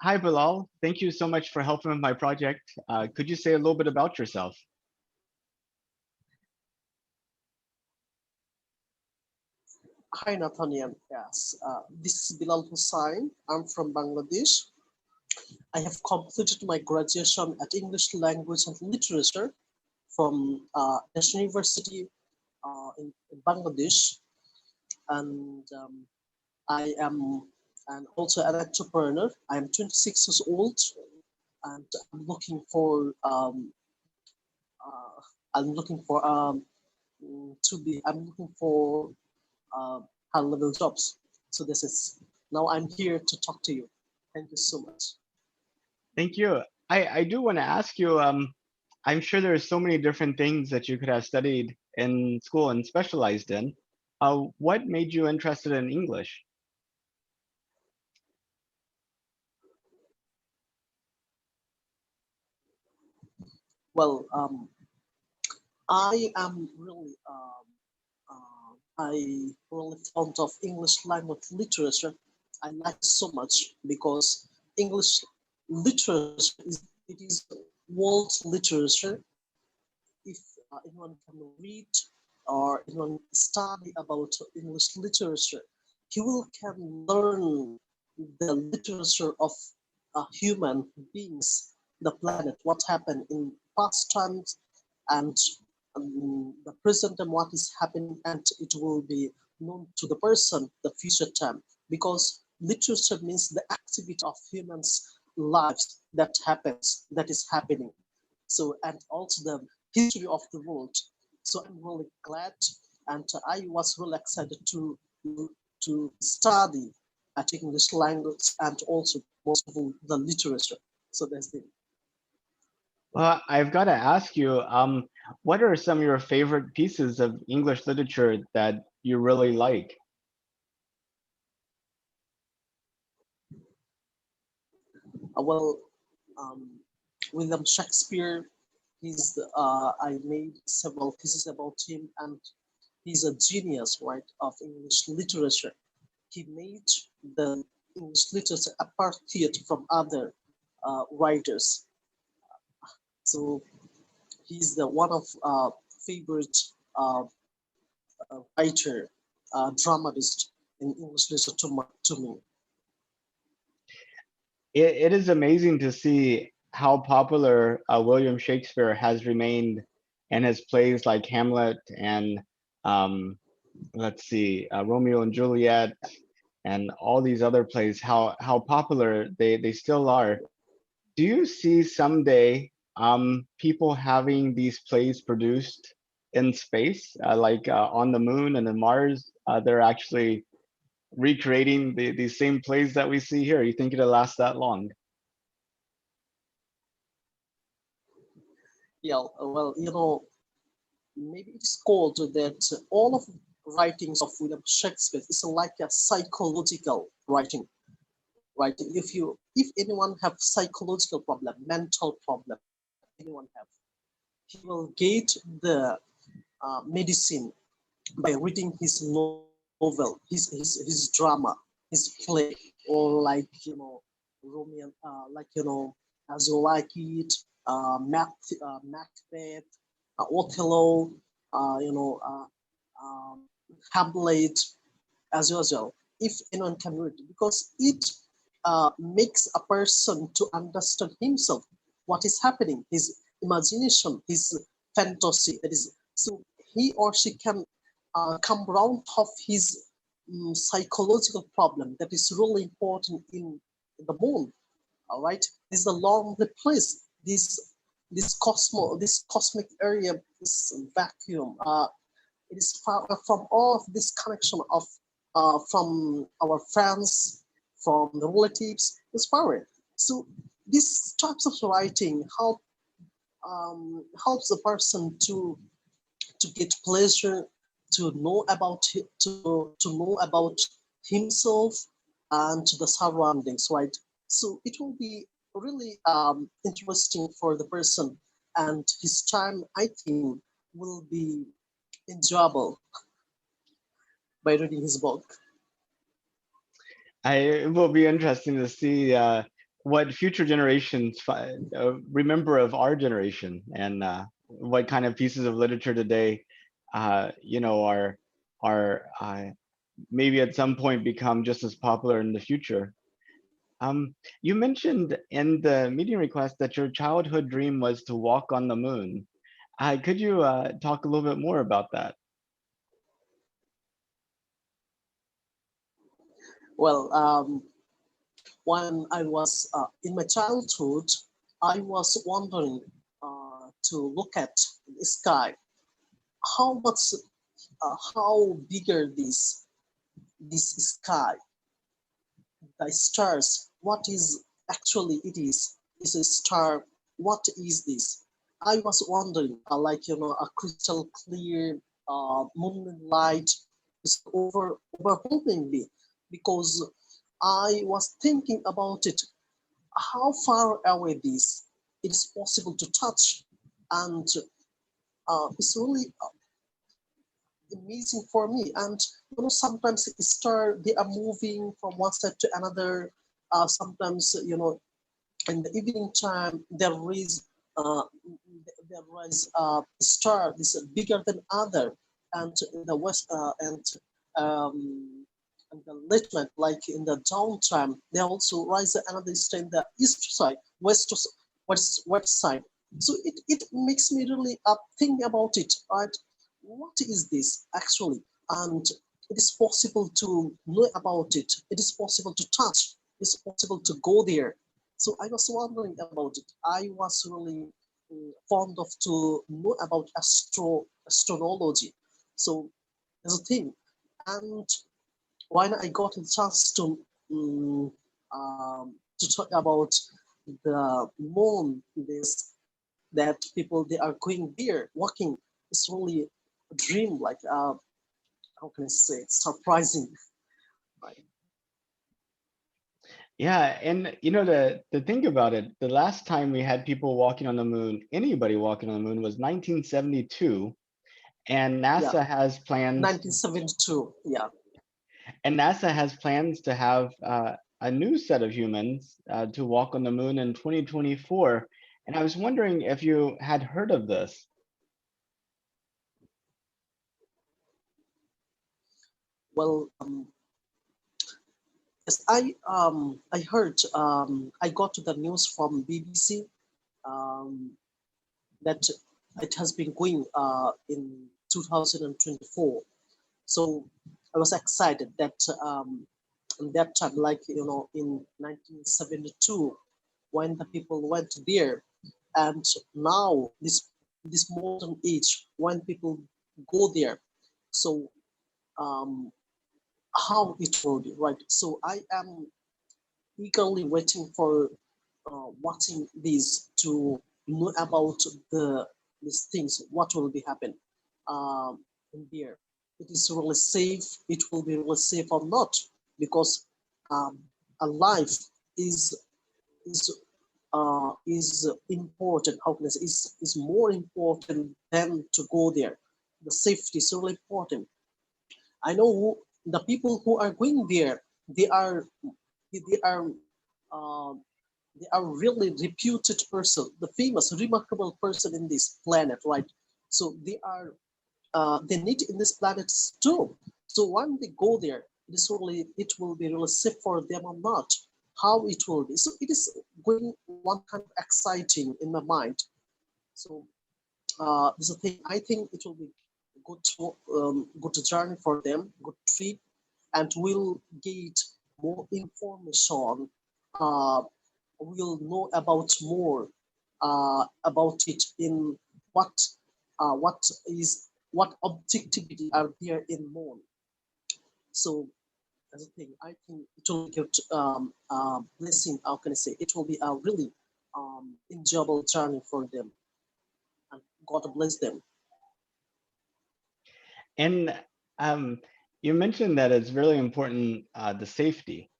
Hi, Bilal. Thank you so much for helping with my project. Could you say a little bit about yourself? Hi, Nathaniel. Yes, this is Bilal Hussain. I'm from Bangladesh. I have completed my graduation at English Language and Literature from National University in Bangladesh, and I am also an entrepreneur. I am 26 years old, and uh, I'm looking for I'm looking for uh, high level jobs. So this is now I'm here to talk to you. Thank you so much. Thank you. I do want to ask you, I'm sure there are so many different things that you could have studied in school and specialized in. What made you interested in English? Well, I am I really fond of English language literature. I like it so much because English literature is world literature. If anyone can read or anyone study about English literature, he will can learn the literature of human beings, the planet, what happened in past times, and the present and what is happening, and it will be known to the person the future time, because literature means the activity of humans lives that is happening. So, and also the history of the world. So I'm really glad, and I was really excited to study at English language and also most of all the literature. So that's it. Well, I've got to ask you, what are some of your favorite pieces of English literature that you really like? Well, um, William Shakespeare. I made several pieces about him, and he's a genius, right, of English literature. He made the English literature apart from other writers. So he's the one of favorite uh, writer, dramatist in English literature to me. It is amazing to see how popular William Shakespeare has remained in his plays like Hamlet and um, let's see, Romeo and Juliet and all these other plays, how popular they still are. Do you see someday people having these plays produced in space, like on the moon and in Mars? They're actually recreating these same plays that we see here. You think it'll last that long? Yeah, well, maybe it's called that all of writings of William Shakespeare is like a psychological writing. Right? If anyone have psychological problem, mental problem, anyone have, he will get the medicine by reading his novel, his drama, his play, or like Romeo, As You Like It, Macbeth, Othello, uh, you know, uh, um, Hamlet, as usual. If anyone can read, because it makes a person to understand himself, what is happening, his imagination, his fantasy. That is, so he or she can come round of his psychological problem that is really important in the moon. All right, this is a lonely place. This cosmic area, this vacuum. It is far from all of this connection of from our friends, from the relatives. It's far. So these types of writing helps the person to get pleasure, to know about to know about himself and the surroundings, right? So it will be really interesting for the person, and his time, I think, will be enjoyable by reading his book. It will be interesting to see. what future generations remember of our generation, and what kind of pieces of literature today, are maybe at some point become just as popular in the future. You mentioned in the meeting request that your childhood dream was to walk on the moon. Could you talk a little bit more about that? Well, when I was in my childhood, I was wondering to look at the sky. How much, how bigger this sky, the stars. What is actually it is a star? What is this? I was wondering, like a crystal clear moonlight is overwhelming me because I was thinking about it how far away this it is possible to touch, and it's really amazing for me. And sometimes it start they are moving from one side to another. Sometimes in the evening time uh, there is a star this is bigger than other, and in the west um, in the late night, like in the downtime, they also rise another star in the east side, west side. So it makes me really think about it, right? What is this actually? And it is possible to know about it. It is possible to touch. It's possible to go there. So I was wondering about it. I was really fond of to know about astrology. So there's a thing. And when I got a chance to talk about the moon, this that people they are going there walking, it's really a dream. Like how can I say it? Surprising, right? Yeah, and the thing about it, the last time we had people walking on the moon, anybody walking on the moon, was 1972, and Yeah, NASA has plans 1972. Yeah, to have a new set of humans to walk on the moon in 2024. And I was wondering if you had heard of this. well, yes, I heard I got to the news from BBC um, that it has been going in 2024. So I was excited that that time, like in 1972, when the people went there, and now this modern age, when people go there, so um, how it will be, right? So I am eagerly waiting for watching these to know about these things, what will be happen in there. It is really safe. It will be really safe or not, because um, a life is is is important. How can I say? Is more important than to go there. The safety is really important. I know the people who are going there. They uh, they are really reputed person, the famous, remarkable person in this planet, right? So they need in this planet too. So when they go there, it will be really safe for them or not. How it will be. So it is going one kind of exciting in my mind. So this is a thing. I think it will be good journey for them, good trip, and we'll get more information. Uh, we'll know about more about it in what what objectivity are there in moon. So as a thing, I think it will give blessing. How can I say? It will be a really enjoyable journey for them, and God bless them. And you mentioned that it's really important, the safety.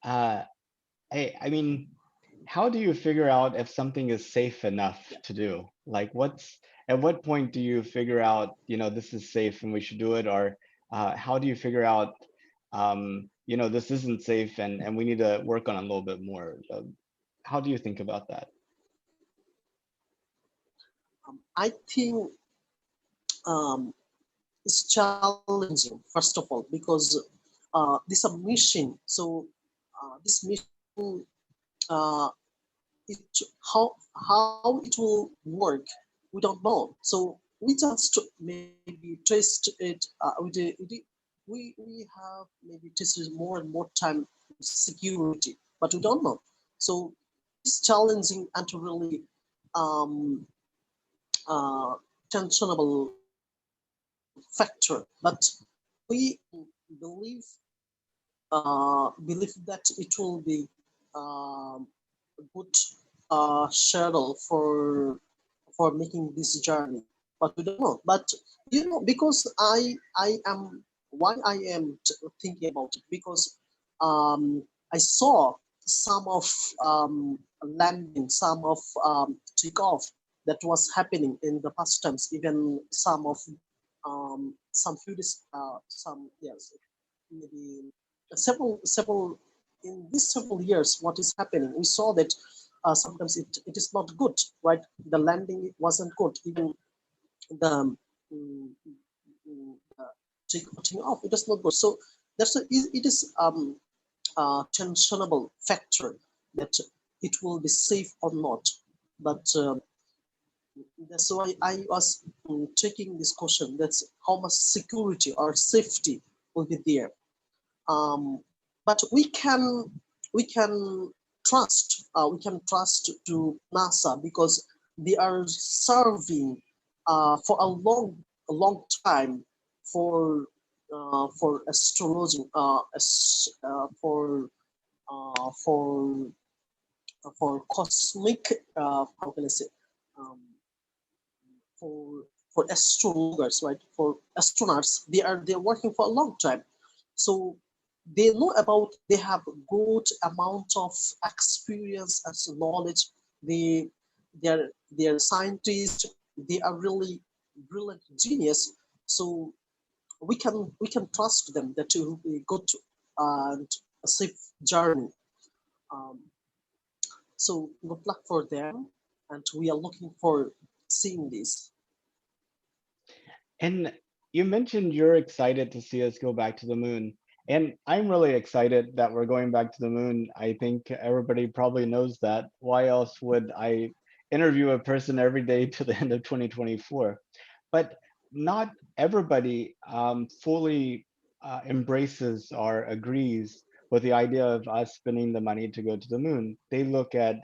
Uh, I mean, how do you figure out if something is safe enough Yeah. to do? Like, at what point do you figure out, this is safe and we should do it? Or how do you figure out, this isn't safe and we need to work on it a little bit more? How do you think about that? I think um, it's challenging, first of all, because this a mission. So this mission, uh, it how it will work, we don't know. So we just maybe test it. We have maybe tested more and more time security, but we don't know. So it's challenging and really um, uh, tensionable factor. But we believe believe that it will be a good schedule for making this journey. But we don't know. But because I am why I am thinking about it, because I saw some of landing, some of takeoff that was happening in the past times. Even some few days, some yes, maybe several in these several years. What is happening? We saw that sometimes it is not good, right? The landing wasn't good. Even the taking off, it is not good. So it is tensionable factor that it will be safe or not. But that's why I was taking this question. That's how much security or safety will be there. Um, but we can trust to NASA, because they are serving for a long time for astrology, for cosmic, how can I say, um, for astrologers, right? For astronauts, they're working for a long time, so they know about. They have good amount of experience and knowledge. They they're scientists. They are really brilliant genius. So we can trust them that it will be good and a safe journey. Um, so good luck for them, and we are looking for seeing this. And you mentioned you're excited to see us go back to the moon. And I'm really excited that we're going back to the moon. I think everybody probably knows that. Why else would I interview a person every day to the end of 2024? But not everybody fully embraces or agrees with the idea of us spending the money to go to the moon. They look at,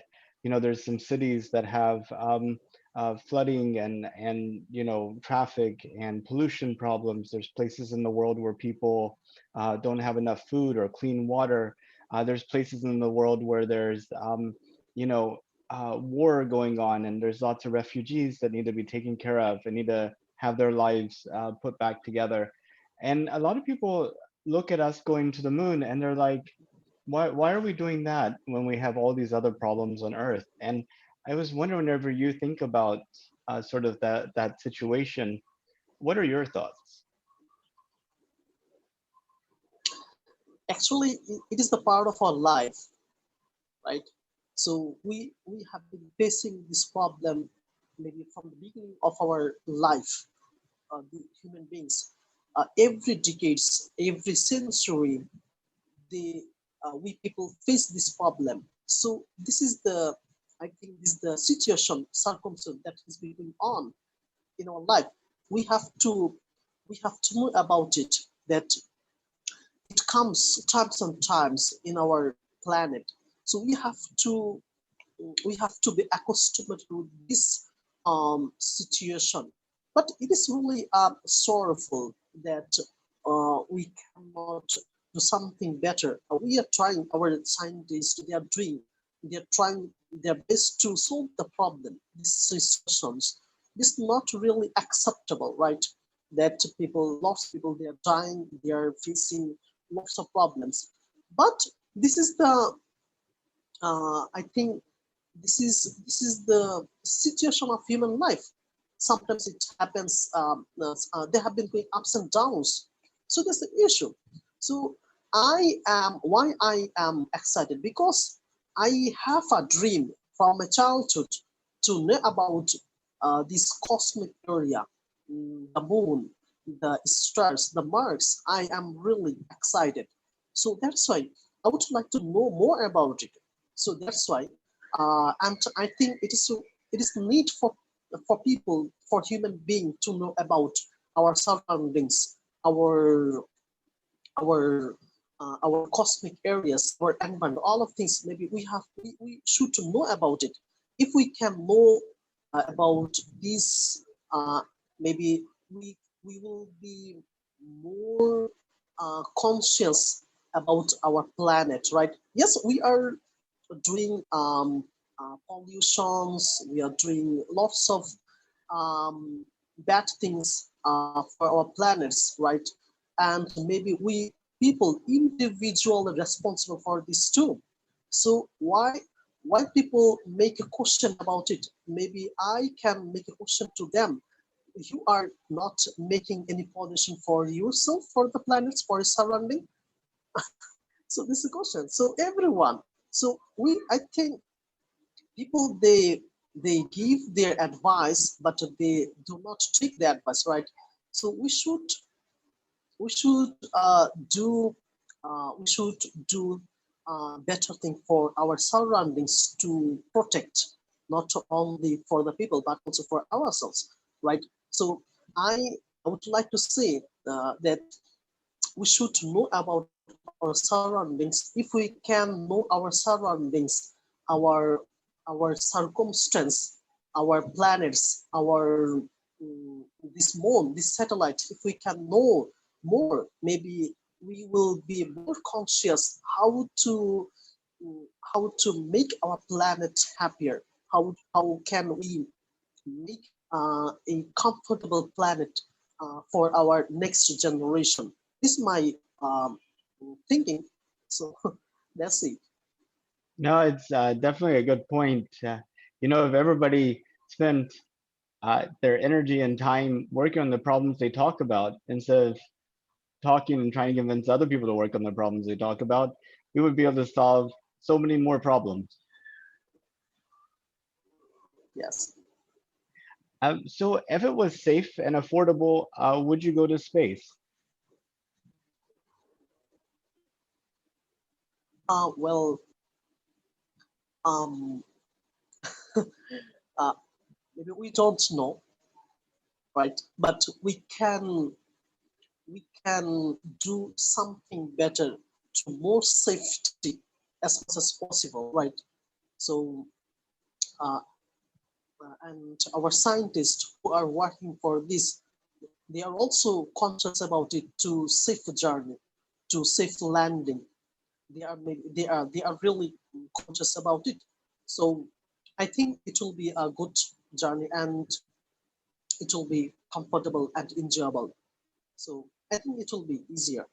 there's some cities that have flooding and traffic and pollution problems. There's places in the world where people don't have enough food or clean water. There's places in the world where there's you know war going on, and there's lots of refugees that need to be taken care of and need to have their lives put back together. And a lot of people look at us going to the moon and they're like, why are we doing that when we have all these other problems on Earth? And I was wondering, whenever you think about sort of that situation, what are your thoughts? Actually, it is the part of our life, right? So we have been facing this problem maybe from the beginning of our life, the human beings. Every decades, every century, the we people face this problem. So this is the, I think this is the situation, circumstance that is going on in our life. We have to we have to know about it, that it comes times and times in our planet. So we have to be accustomed to this situation. But it is really sorrowful that we cannot do something better. We are trying, our scientists, they are trying their best to solve the problem, these situations. This is not really acceptable, right? That lots of people, they are dying, they are facing lots of problems. But this is the, I think this is the situation of human life. Sometimes it happens. They have been going ups and downs. So that's the issue. So I am excited because I have a dream from my childhood to know about this cosmic area, the moon, the stars, the Mars. I am really excited. So that's why I would like to know more about it. So that's why, and I think it is need for people, for human being to know about our surroundings, our our cosmic areas, our environment, all of things. Maybe we should to know about it. If we can know about this, maybe we will be more conscious about our planet, right? Yes, we are doing pollutions. We are doing lots of bad things for our planets, right? And maybe we people individually responsible for this too. So why people make a question about it? Maybe I can make a question to them. You are not making any pollution for yourself, for the planets, for your surrounding. So this is a question. So everyone. So I think people they give their advice, but they do not take the advice, right? So we should do better thing for our surroundings to protect, not only for the people but also for ourselves, right? So i I would like to say that we should know about our surroundings. If we can know our surroundings, our our circumstance, our planets, our this moon, this satellite, if we can know more, maybe we will be more conscious how to make our planet happier. How can we make a comfortable planet for our next generation? This is my thinking. So that's it. No, it's definitely a good point. If everybody spent their energy and time working on the problems they talk about instead of talking and trying to convince other people to work on the problems they talk about, we would be able to solve so many more problems. Yes. So if it was safe and affordable, would you go to space? Well, um, uh, maybe we don't know, right? But we can do something better to more safety as much as possible, right? So uh, and our scientists who are working for this, they are also conscious about it to safe journey, to safe landing. They are really conscious about it. So I think it will be a good journey and it will be comfortable and enjoyable. So I think it will be easier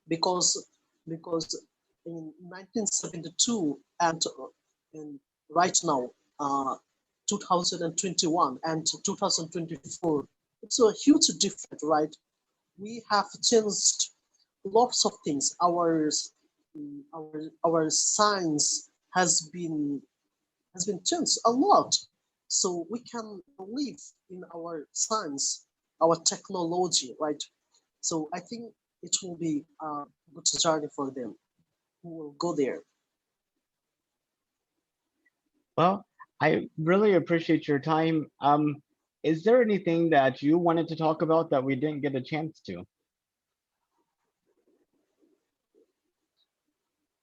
because because in 1972 and right now, uh, 2021 and 2024, it's a huge difference, right? We have changed lots of things. Our science has been changed a lot. So we can believe in our science, our technology, right? So I think it will be a good journey for them who will go there. Well, I really appreciate your time. Is there anything that you wanted to talk about that we didn't get a chance to?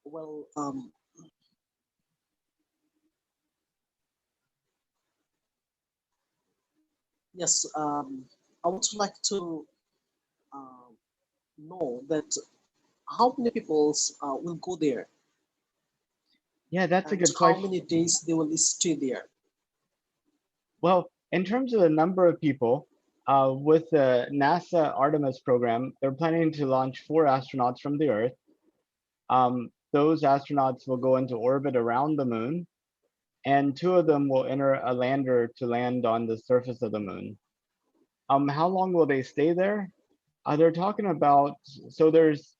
Well, yes, I would like to uh, know that how many people will go there Yeah, that's a and good how question. many days they will stay there. Well, in terms of the number of people, with the NASA Artemis program, they're planning to launch 4 astronauts from the Earth. Those astronauts will go into orbit around the moon, and 2 of them will enter a lander to land on the surface of the moon. How long will they stay there? They're talking about, so there's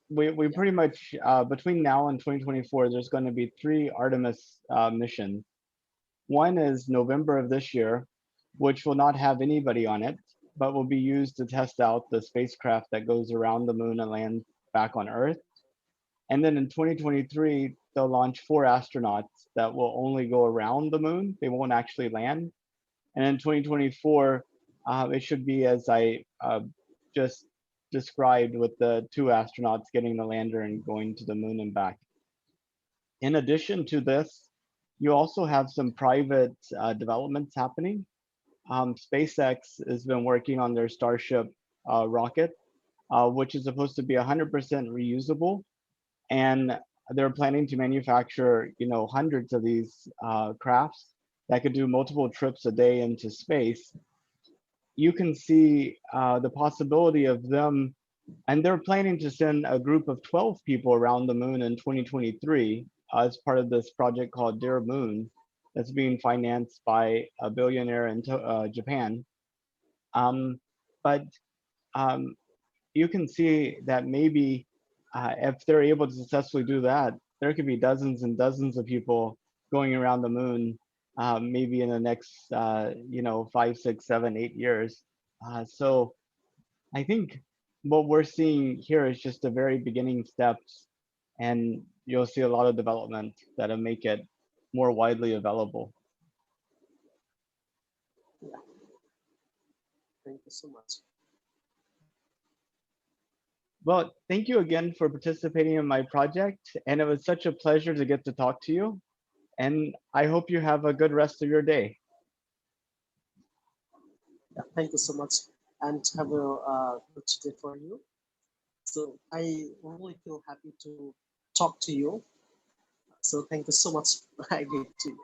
we Yeah. pretty much between now and 2024, there's going to be three Artemis missions. One is November of this year, which will not have anybody on it, but will be used to test out the spacecraft that goes around the moon and lands back on Earth. And then in 2023, they'll launch four astronauts that will only go around the moon. They won't actually land. And in 2024, it should be as I just described, with the two astronauts getting the lander and going to the moon and back. In addition to this, you also have some private developments happening. SpaceX has been working on their Starship rocket, which is supposed to be 100% reusable, and they're planning to manufacture, hundreds of these crafts that could do multiple trips a day into space. You can see the possibility of them, and they're planning to send a group of 12 people around the moon in 2023 as part of this project called Dear Moon that's being financed by a billionaire in Japan. Um, but um, you can see that maybe if they're able to successfully do that, there could be dozens and dozens of people going around the moon, maybe in the next, 5, 6, 7, 8 years. So I think what we're seeing here is just the very beginning steps, and you'll see a lot of development that'll make it more widely available. Yeah. Thank you so much. Well, thank you again for participating in my project, and it was such a pleasure to get to talk to you. And I hope you have a good rest of your day. Yeah. Thank you so much, and have a good day for you. So I really feel happy to talk to you. So thank you so much. I give to you.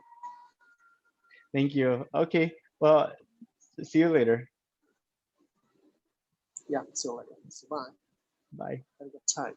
Thank you. Okay, well, see you later. Yeah. See you later. So bye. Bye. Have a good time.